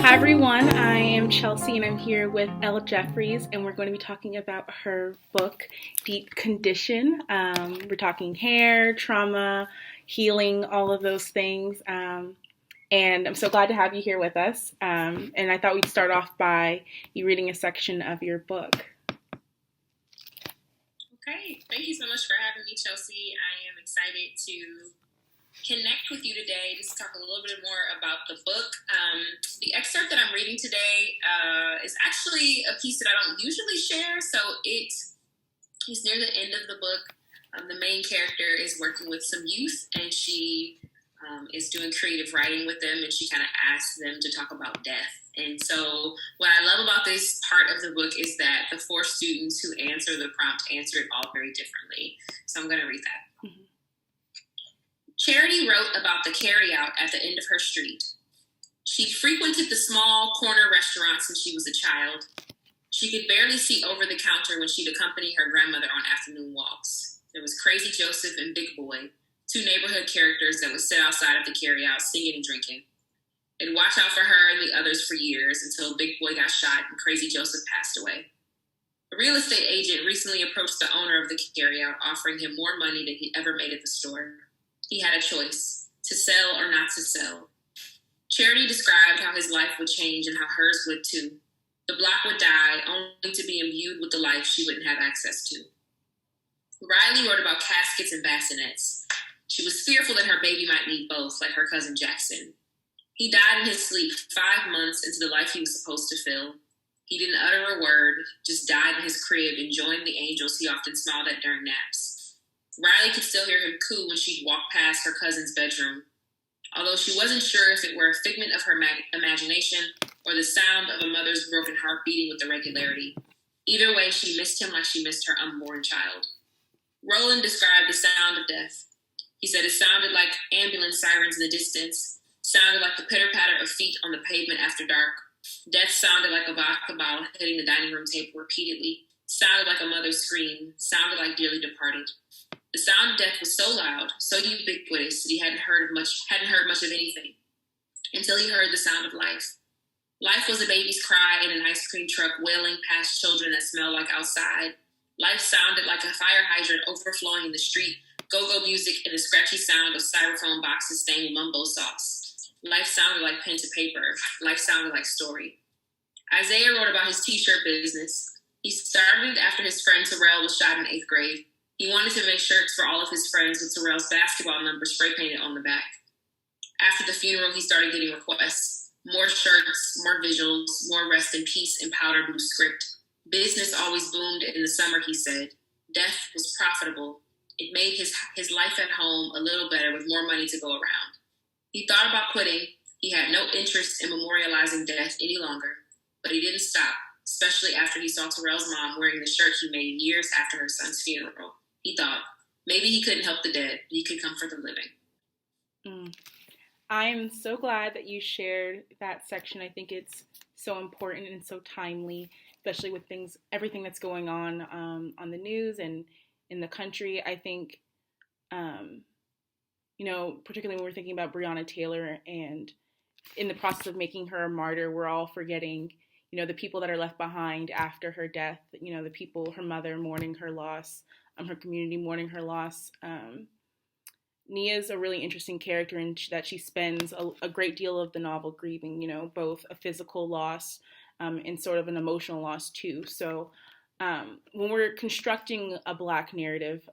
Hi everyone, I am Chelsea and I'm here with Elle Jeffries and we're going to be talking about her book, Deep Condition. We're talking hair, trauma, healing, all of those things. And I'm so glad to have you here with us. And I thought we'd start off by you reading a section of your book. Okay, thank you so much for having me, Chelsea. I am excited to connect with you today, just talk a little bit more about the book. The excerpt that I'm reading today is actually a piece that I don't usually share, so it is near the end of the book. The main character is working with some youth, and she is doing creative writing with them, and she kind of asks them to talk about death. And so what I love about this part of the book is that the four students who answer the prompt answer it all very differently. So I'm going to read that. Mm-hmm. Charity wrote about the carryout at the end of her street. She'd frequented the small corner restaurant since she was a child. She could barely see over the counter when she'd accompany her grandmother on afternoon walks. There was Crazy Joseph and Big Boy, two neighborhood characters that would sit outside of the carryout singing and drinking. They'd watch out for her and the others for years until Big Boy got shot and Crazy Joseph passed away. A real estate agent recently approached the owner of the carryout, offering him more money than he'd ever made at the store. He had a choice, to sell or not to sell. Charity described how his life would change and how hers would too. The block would die, only to be imbued with the life she wouldn't have access to. Riley wrote about caskets and bassinets. She was fearful that her baby might need both, like her cousin Jackson. He died in his sleep 5 months into the life he was supposed to fill. He didn't utter a word, just died in his crib, enjoying the angels he often smiled at during naps. Riley could still hear him coo when she'd walk past her cousin's bedroom, although she wasn't sure if it were a figment of her imagination or the sound of a mother's broken heart beating with the regularity. Either way, she missed him like she missed her unborn child. Roland described the sound of death. He said it sounded like ambulance sirens in the distance, sounded like the pitter-patter of feet on the pavement after dark. Death sounded like a vodka bottle hitting the dining room table repeatedly, sounded like a mother's scream, sounded like dearly departed. The sound of death was so loud, so ubiquitous that he hadn't heard much of anything, until he heard the sound of life. Life was a baby's cry in an ice cream truck wailing past children that smelled like outside. Life sounded like a fire hydrant overflowing in the street, go-go music and the scratchy sound of styrofoam boxes stained with mumbo sauce. Life sounded like pen to paper. Life sounded like story. Isaiah wrote about his t-shirt business. He started after his friend Terrell was shot in 8th grade. He wanted to make shirts for all of his friends with Terrell's basketball number spray painted on the back. After the funeral, he started getting requests. More shirts, more visuals, more rest in peace in powder blue script. Business always boomed in the summer, he said. Death was profitable. It made his life at home a little better with more money to go around. He thought about quitting. He had no interest in memorializing death any longer, but he didn't stop, especially after he saw Terrell's mom wearing the shirt he made years after her son's funeral. He thought, maybe he couldn't help the dead, but he could comfort the living. I'm so glad that you shared that section. I think it's so important and so timely, especially with everything that's going on the news and in the country. I think, particularly when we're thinking about Breonna Taylor and in the process of making her a martyr, we're all forgetting, the people that are left behind after her death, the people, her mother mourning her loss, her community mourning her loss. Nia's a really interesting character in that she spends a great deal of the novel grieving, both a physical loss and sort of an emotional loss too. So when we're constructing a Black narrative,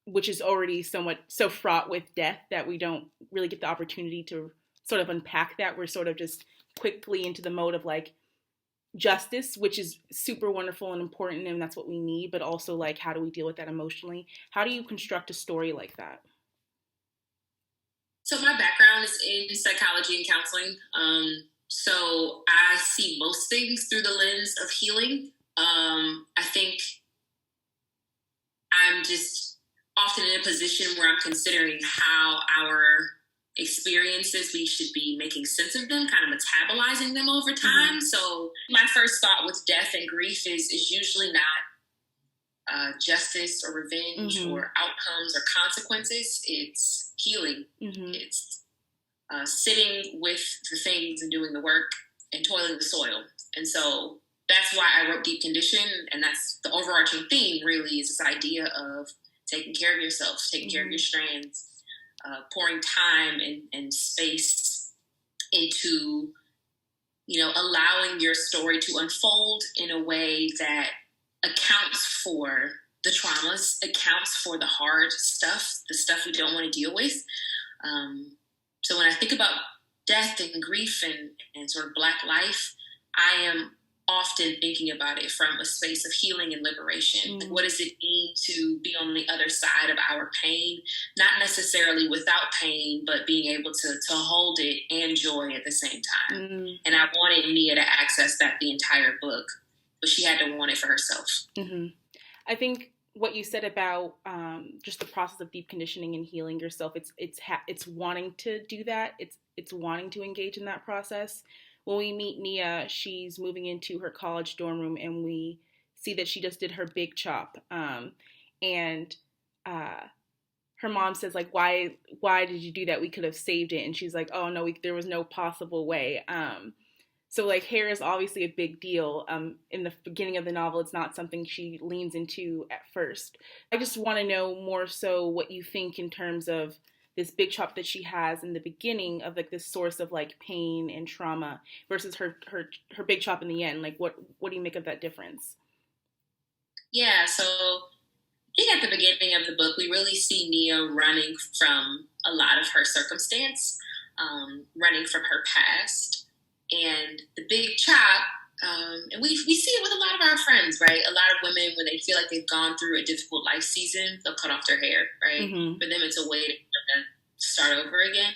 which is already so fraught with death that we don't really get the opportunity to sort of unpack that, we're sort of just quickly into the mode of like justice, which is super wonderful and important, and that's what we need, but also like how do we deal with that emotionally? How do you construct a story like that? So my background is in psychology and counseling. So I see most things through the lens of healing. I think I'm just often in a position where I'm considering how our experiences, we should be making sense of them, kind of metabolizing them over time. Mm-hmm. So my first thought with death and grief is usually not justice or revenge, mm-hmm. or outcomes or consequences. It's healing. Mm-hmm. It's sitting with the things and doing the work and toiling the soil. And so that's why I wrote Deep Condition, and that's the overarching theme, really, is this idea of taking care of yourself, taking care of your strands, pouring time and space into, allowing your story to unfold in a way that accounts for the traumas, accounts for the hard stuff, the stuff we don't want to deal with. So when I think about death and grief and sort of Black life, I am often thinking about it from a space of healing and liberation. Like, what does it mean to be on the other side of our pain? Not necessarily without pain, but being able to hold it and joy at the same time. And I wanted Nia to access that the entire book, but she had to want it for herself. I think what you said about just the process of deep conditioning and healing yourself, it's wanting to do that. It's wanting to engage in that process. When we meet Nia, she's moving into her college dorm room, and we see that she just did her big chop. And her mom says, like, why did you do that? We could have saved it. And she's like, oh no, there was no possible way. So like, hair is obviously a big deal. In the beginning of the novel, it's not something she leans into at first. I just want to know more so what you think in terms of this big chop that she has in the beginning of like this source of like pain and trauma versus her big chop in the end. Like, what do you make of that difference? Yeah, so I think at the beginning of the book, we really see Nia running from a lot of her circumstance, running from her past. And the big chop, and we see it with a lot of our friends, right? A lot of women, when they feel like they've gone through a difficult life season, they'll cut off their hair, right? For them, it's a way to start over again.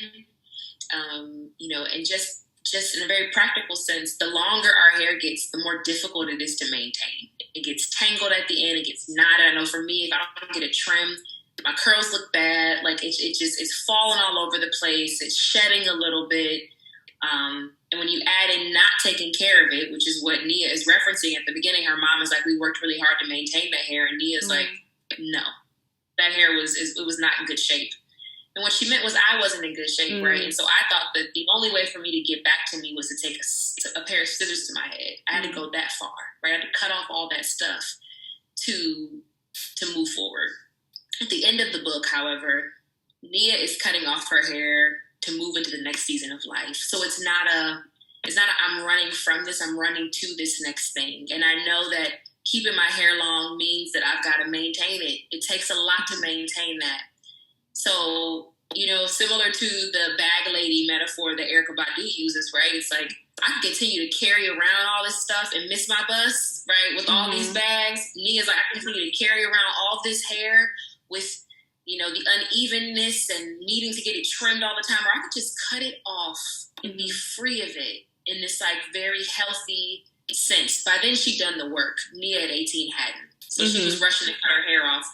And just in a very practical sense, the longer our hair gets, the more difficult it is to maintain. It gets tangled at the end. It gets knotted. I know for me, if I don't get a trim, my curls look bad. Like, it's falling all over the place. It's shedding a little bit. And when you add in not taking care of it, which is what Nia is referencing at the beginning, her mom is like, we worked really hard to maintain that hair. And Nia's like, no, that hair was not in good shape. And what she meant was I wasn't in good shape, right? And so I thought that the only way for me to get back to me was to take a pair of scissors to my head. I had to go that far, right? I had to cut off all that stuff to move forward. At the end of the book, however, Nia is cutting off her hair to move into the next season of life. So it's not I'm running from this, I'm running to this next thing. And I know that keeping my hair long means that I've got to maintain it. It takes a lot to maintain that. So, similar to the bag lady metaphor that Erykah Badu uses, right? It's like, I can continue to carry around all this stuff and miss my bus, right? With all these bags. Nia's like, I can continue to carry around all this hair with, the unevenness and needing to get it trimmed all the time, or I could just cut it off and be free of it in this like very healthy sense. By then she'd done the work. Nia at 18 hadn't. So she was rushing to cut her hair off,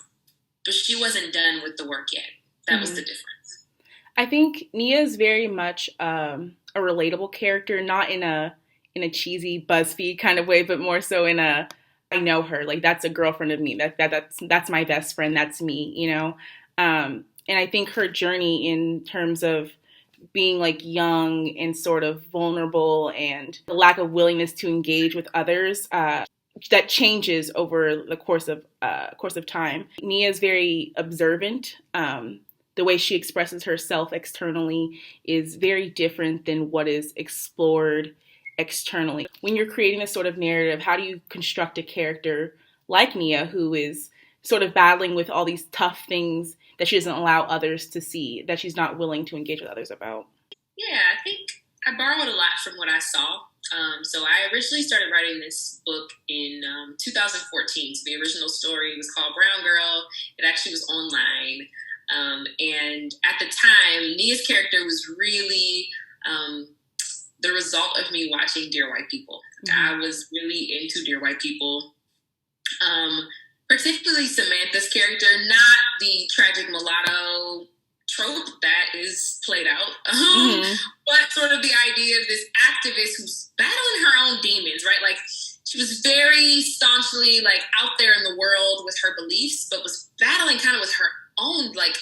but she wasn't done with the work yet. That was the difference. I think Nia is very much a relatable character, not in a cheesy BuzzFeed kind of way, but more so in a, I know her, like that's a girlfriend of me. That's my best friend. That's me, And I think her journey in terms of being like young and sort of vulnerable and the lack of willingness to engage with others, that changes over the course of time. Nia is very observant. The way she expresses herself externally is very different than what is explored externally. When you're creating this sort of narrative, how do you construct a character like Nia, who is sort of battling with all these tough things that she doesn't allow others to see, that she's not willing to engage with others about? Yeah, I think I borrowed a lot from what I saw. So I originally started writing this book in 2014. So the original story was called Brown Girl. It actually was online. And at the time, Nia's character was really the result of me watching Dear White People. I was really into Dear White People. Particularly Samantha's character, not the tragic mulatto trope that is played out, but sort of the idea of this activist who's battling her own demons, right? Like, she was very staunchly like out there in the world with her beliefs, but was battling kind of with her own like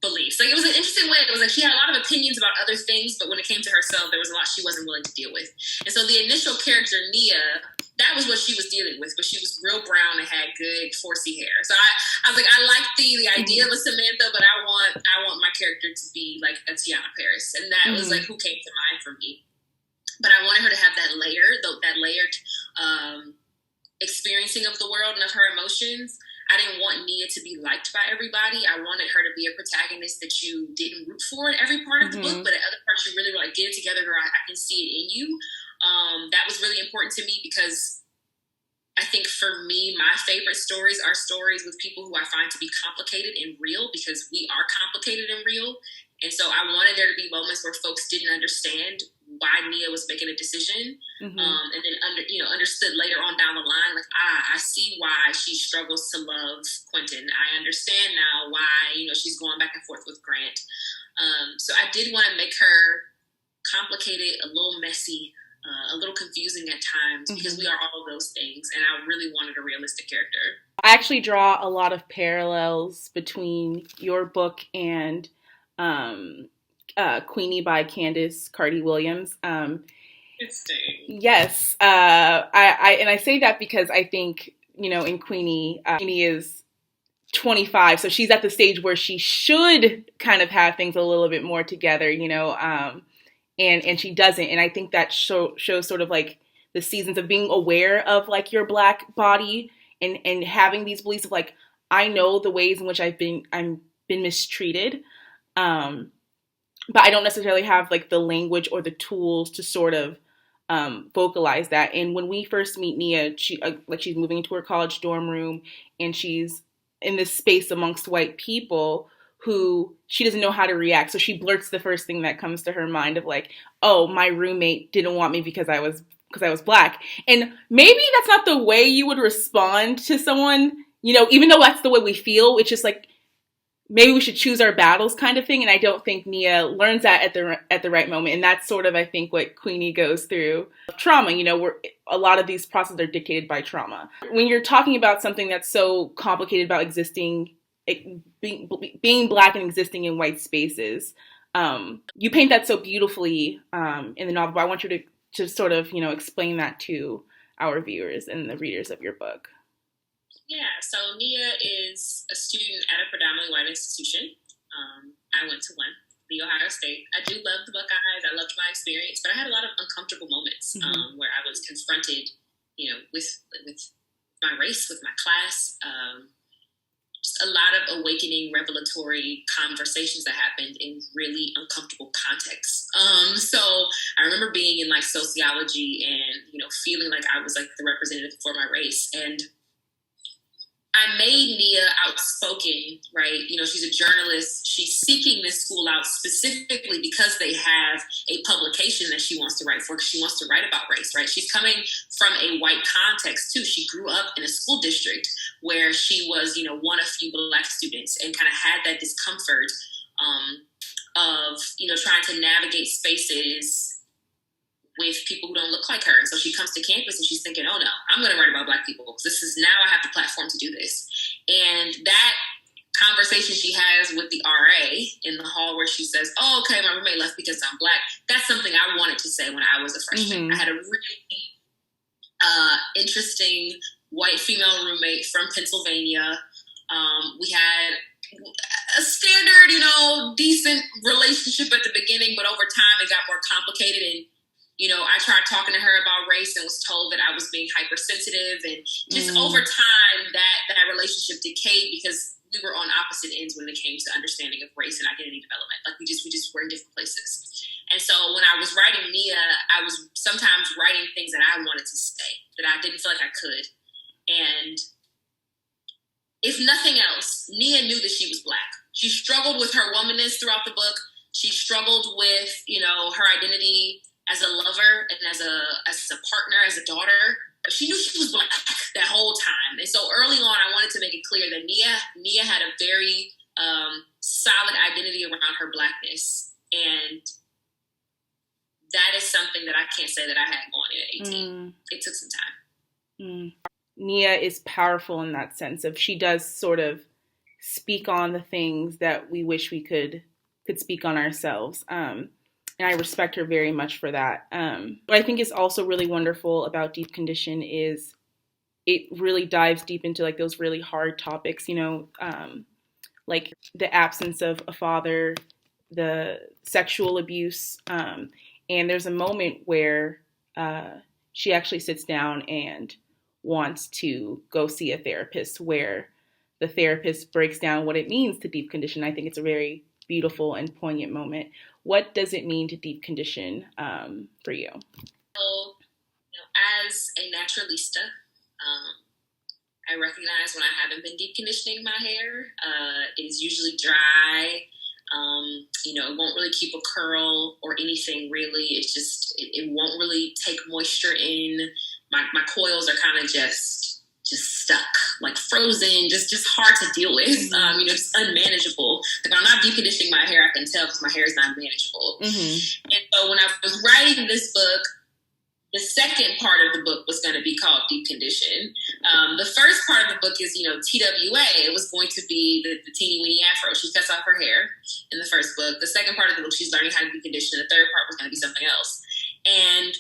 beliefs. Like, it was an interesting way. It was like she had a lot of opinions about other things, but when it came to herself, there was a lot she wasn't willing to deal with. And so the initial character, Nia, that was what she was dealing with, but she was real brown and had good 4C hair. So I was like, I like the idea of a Samantha, but I want my character to be like a Tiana Paris. And that was like who came to mind for me. But I wanted her to have that layered experiencing of the world and of her emotions. I didn't want Nia to be liked by everybody. I wanted her to be a protagonist that you didn't root for in every part of the book, but at other parts you really were like, get it together, girl. I can see it in you. That was really important to me because I think for me, my favorite stories are stories with people who I find to be complicated and real, because we are complicated and real. And so I wanted there to be moments where folks didn't understand why Nia was making a decision, and then understood later on down the line, like, I see why she struggles to love Quentin. I understand now why, she's going back and forth with Grant. So I did want to make her complicated, a little messy, a little confusing at times, because we are all of those things, and I really wanted a realistic character. I actually draw a lot of parallels between your book and Queenie by Candace Carty-Williams. Interesting. Yes. I say that because I think, in Queenie is 25, so she's at the stage where she should kind of have things a little bit more together, and she doesn't. And I think that shows sort of like the seasons of being aware of like your Black body and having these beliefs of like, I know the ways in which I've been mistreated. But I don't necessarily have like the language or the tools to sort of vocalize that. And when we first meet Nia, she's moving into her college dorm room, and she's in this space amongst white people who she doesn't know how to react. So she blurts the first thing that comes to her mind of like, oh, my roommate didn't want me because I was Black. And maybe that's not the way you would respond to someone, even though that's the way we feel. It's just like, maybe we should choose our battles kind of thing. And I don't think Nia learns that at the right moment. And that's sort of, I think, what Queenie goes through. Trauma, where a lot of these processes are dictated by trauma. When you're talking about something that's so complicated about being Black and existing in white spaces, you paint that so beautifully in the novel. But I want you to sort of, explain that to our viewers and the readers of your book. Yeah, so Nia is a student at a predominantly white institution. I went to one, the Ohio State. I do love the Buckeyes. I loved my experience, but I had a lot of uncomfortable moments where I was confronted, with my race, with my class. Just a lot of awakening, revelatory conversations that happened in really uncomfortable contexts. So I remember being in like sociology and, feeling like I was like the representative for my race. And I made Nia outspoken, right? She's a journalist. She's seeking this school out specifically because they have a publication that she wants to write for, because she wants to write about race, right? She's coming from a white context, too. She grew up in a school district where she was, one of few Black students, and kind of had that discomfort of, trying to navigate spaces with people who don't look like her. And so she comes to campus and she's thinking, oh no, I'm going to write about Black people, because now I have the platform to do this. And that conversation she has with the RA in the hall, where she says, oh, okay, my roommate left because I'm Black. That's something I wanted to say when I was a freshman. I had a really interesting white female roommate from Pennsylvania. We had a standard, decent relationship at the beginning, but over time it got more complicated. And I tried talking to her about race and was told that I was being hypersensitive, and just over time that relationship decayed because we were on opposite ends when it came to understanding of race and identity development. Like we just were in different places. And so when I was writing Nia, I was sometimes writing things that I wanted to say that I didn't feel like I could. And if nothing else, Nia knew that she was Black. She struggled with her womanness throughout the book. She struggled with, her identity as a lover and as a partner, as a daughter. She knew she was Black that whole time. And so early on, I wanted to make it clear that Nia had a very solid identity around her Blackness. And that is something that I can't say that I had going in at 18. It took some time. Nia is powerful in that sense of she does sort of speak on the things that we wish we could speak on ourselves. And I respect her very much for that. What I think is also really wonderful about Deep Condition is it really dives deep into like those really hard topics, like the absence of a father, the sexual abuse. And there's a moment where she actually sits down and wants to go see a therapist, where the therapist breaks down what it means to deep condition. I think it's a very beautiful and poignant moment. What does it mean to deep condition for you? So, as a naturalista, I recognize when I haven't been deep conditioning my hair. It is usually dry. It won't really keep a curl or anything really. It's just, it won't really take moisture in. My coils are kind of just stuck, like frozen, just hard to deal with. It's unmanageable. Like, I'm not deep conditioning my hair, I can tell, because my hair is not manageable. And so when I was writing this book, the second part of the book was going to be called Deep Condition. The first part of the book is, TWA. It was going to be the teeny weeny afro. She cuts off her hair in the first book. The second part of the book, she's learning how to deep condition. The third part was going to be something else. And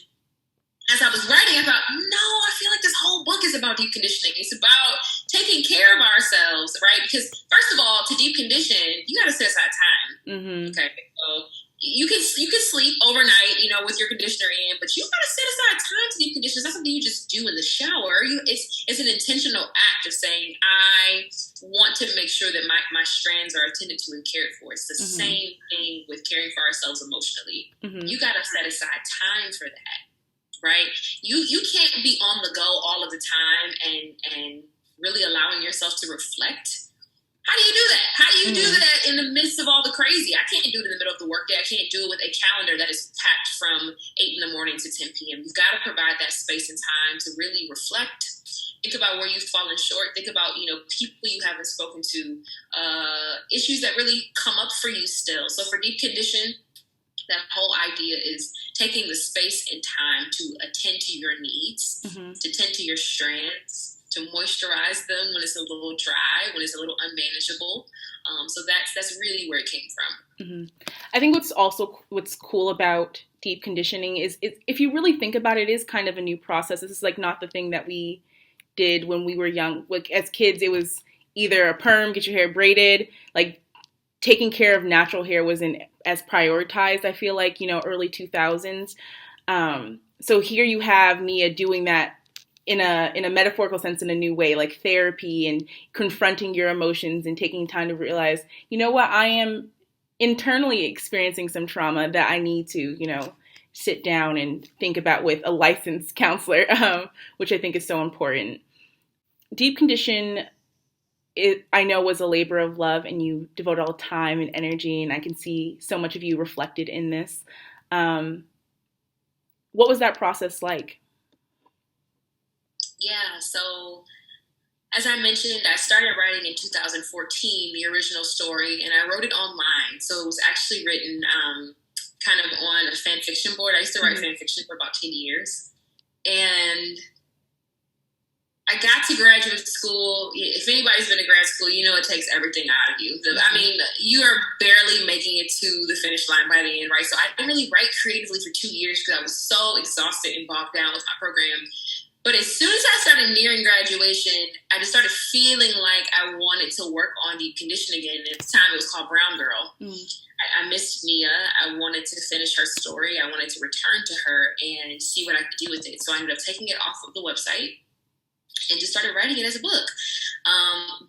as I was writing, I thought, no, I feel like this whole book is about deep conditioning. It's about taking care of ourselves, right? Because first of all, to deep condition, you got to set aside time. Okay, so you can sleep overnight, with your conditioner in, but you got to set aside time to deep condition. It's not something you just do in the shower. It's an intentional act of saying, I want to make sure that my strands are attended to and cared for. It's the same thing with caring for ourselves emotionally. You got to set aside time for that. Right? You can't be on the go all of the time and really allowing yourself to reflect. How do you do that? How do you do that in the midst of all the crazy? I can't do it in the middle of the workday. I can't do it with a calendar that is packed from 8 in the morning to 10 p.m. You've got to provide that space and time to really reflect. Think about where you've fallen short. Think about, people you haven't spoken to, issues that really come up for you still. So for deep condition, that whole idea is taking the space and time to attend to your needs, to tend to your strands, to moisturize them when it's a little dry, when it's a little unmanageable. So that's really where it came from. I think what's cool about deep conditioning is if you really think about it, it is kind of a new process. This is like not the thing that we did when we were young. Like as kids, it was either a perm, get your hair braided, like taking care of natural hair wasn't as prioritized, I feel like, early 2000s. So here you have Nia doing that in a metaphorical sense in a new way, like therapy and confronting your emotions and taking time to realize, what, I am internally experiencing some trauma that I need to, sit down and think about with a licensed counselor, which I think is so important. Deep condition, I know, was a labor of love, and you devote all time and energy, and I can see so much of you reflected in this. What was that process like? Yeah, so as I mentioned, I started writing in 2014, the original story, and I wrote it online. So it was actually written kind of on a fan fiction board. I used to write fan fiction for about 10 years. And I got to graduate school. If anybody's been to grad school, it takes everything out of you. I mean, you are barely making it to the finish line by the end, right? So I didn't really write creatively for 2 years because I was so exhausted and bogged down with my program. But as soon as I started nearing graduation, I just started feeling like I wanted to work on deep condition again. At the time, it was called Brown Girl. I missed Nia. I wanted to finish her story. I wanted to return to her and see what I could do with it. So I ended up taking it off of the website and just started writing it as a book.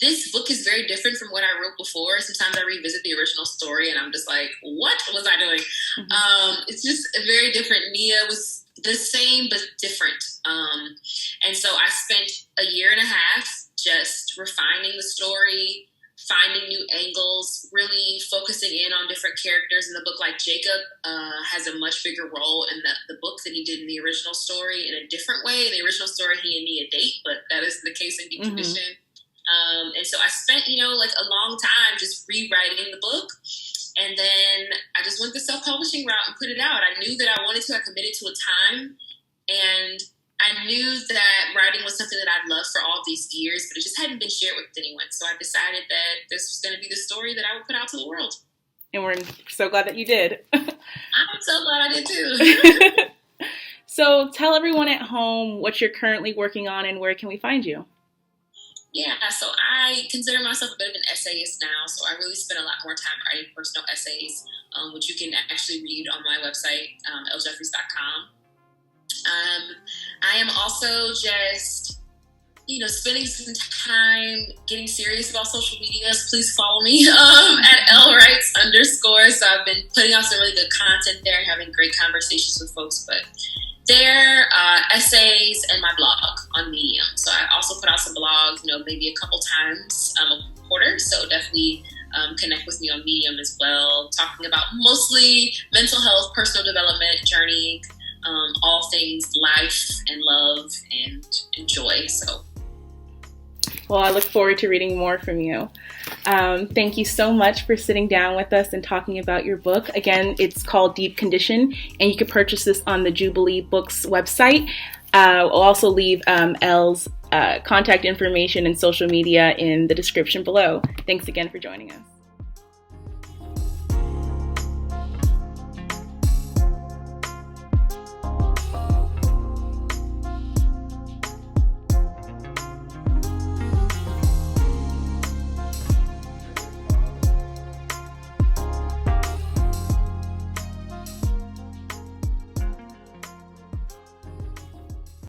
This book is very different from what I wrote before. Sometimes I revisit the original story and I'm just like, what was I doing? It's just very different. Nia was the same but different. And so I spent a year and a half just refining the story, finding new angles, really focusing in on different characters in the book. Like Jacob has a much bigger role in the book than he did in the original story, in a different way. In the original story, he and Nia date, but that is the case in Deep Condition. And so I spent, like a long time just rewriting the book. And then I just went the self-publishing route and put it out. I knew that I wanted to. I committed to a time. And I knew that writing was something that I'd loved for all these years, but it just hadn't been shared with anyone. So I decided that this was going to be the story that I would put out to the world. And we're so glad that you did. I'm so glad I did too. So tell everyone at home what you're currently working on and where can we find you? Yeah, so I consider myself a bit of an essayist now, so I really spend a lot more time writing personal essays, which you can actually read on my website, elljeffries.com. I am also just, spending some time getting serious about social media. So please follow me at @ellwrites_. So I've been putting out some really good content there and having great conversations with folks, but there, essays, and my blog on Medium. So I also put out some blogs, maybe a couple times a quarter. So definitely connect with me on Medium as well, talking about mostly mental health, personal development, journeying, all things life and love and joy. So, well, I look forward to reading more from you. Thank you so much for sitting down with us and talking about your book. Again, it's called Deep Condition, and you can purchase this on the Jubilee Books website. We'll also leave Elle's contact information and social media in the description below. Thanks again for joining us.